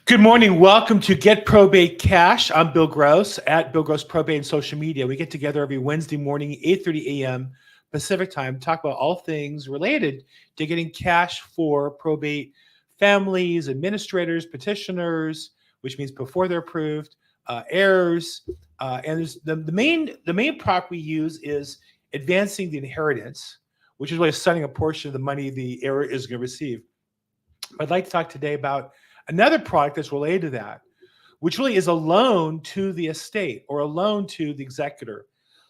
Good morning. Welcome to Get Probate Cash. I'm Bill Gross at Bill Gross Probate and social media. We get together every Wednesday morning, 8:30 a.m. Pacific time, to talk about all things related to getting cash for probate families, administrators, petitioners, which means before they're approved, heirs, and there's the main prop we use is advancing the inheritance, which is really setting a portion of the money the heir is going to receive. I'd like to talk today about another product that's related to that, which really is a loan to the estate or a loan to the executor.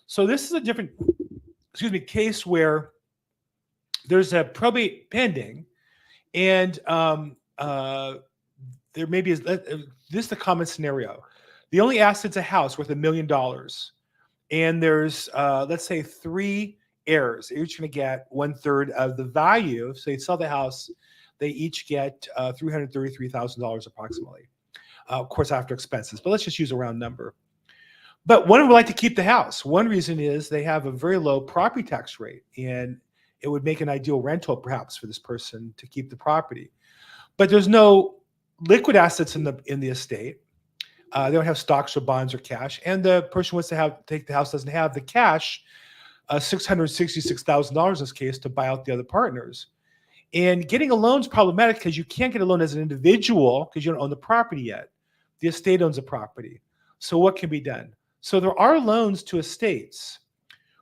So this is a different, case where there's a probate pending, and there may be this is the common scenario. The only asset's a house worth $1 million, and there's let's say 3 heirs. They're each going to get 1/3 of the value. So you sell the house, they each get $333,000 approximately, of course, after expenses. But let's just use a round number. But one would like to keep the house. One reason is they have a very low property tax rate, and it would make an ideal rental, perhaps, for this person to keep the property. But there's no liquid assets in the estate. They don't have stocks or bonds or cash, and the person wants to take the house doesn't have the cash, $666,000 in this case, to buy out the other partners. And getting a loan is problematic because you can't get a loan as an individual because you don't own the property yet. The estate owns the property. So what can be done? So there are loans to estates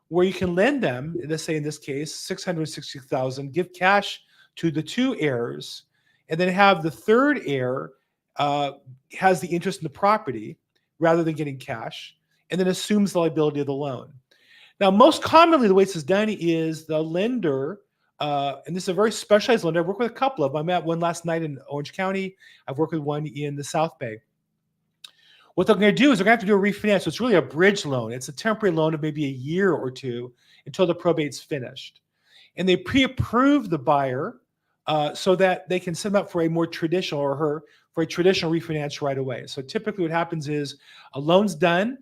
where you can lend them, let's say in this case, $660,000, give cash to the 2 heirs, and then have the 3rd heir has the interest in the property rather than getting cash, and then assumes the liability of the loan. Now, most commonly, the way this is done is the lender, and this is a very specialized lender. I've worked with a couple of them. I met one last night in Orange County. I've worked with one in the South Bay. What they're going to do is they're going to have to do a refinance. So it's really a bridge loan. It's a temporary loan of maybe a year or two until the probate's finished. And they pre-approve the buyer so that they can send them up for a more traditional, or her, for a traditional refinance right away. So typically what happens is a loan's done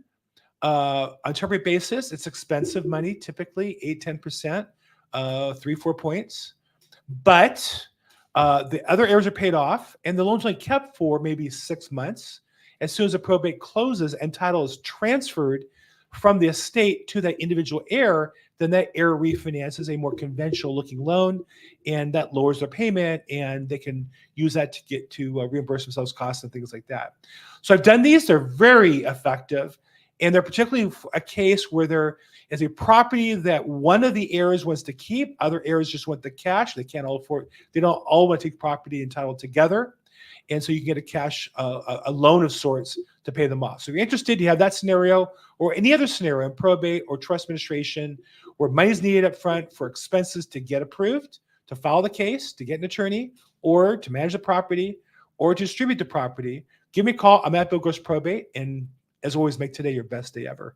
on a temporary basis. It's expensive money, typically 8-10%. 3-4 points, but the other heirs are paid off, and the loan's only kept for maybe 6 months. As soon as the probate closes and title is transferred from the estate to that individual heir, then that heir refinances a more conventional looking loan, and that lowers their payment, and they can use that to get to reimburse themselves costs and things like that. So I've done these. They're very effective. And they're particularly a case where there is a property that one of the heirs wants to keep. Other heirs just want the cash. They can't all afford. They don't all want to take property and title together. And so you can get a cash, a loan of sorts to pay them off. So if you're interested, you have that scenario or any other scenario in probate or trust administration where money is needed up front for expenses to get approved, to file the case, to get an attorney, or to manage the property, or to distribute the property. Give me a call. I'm at Bill Gross Probate, and as always, make today your best day ever.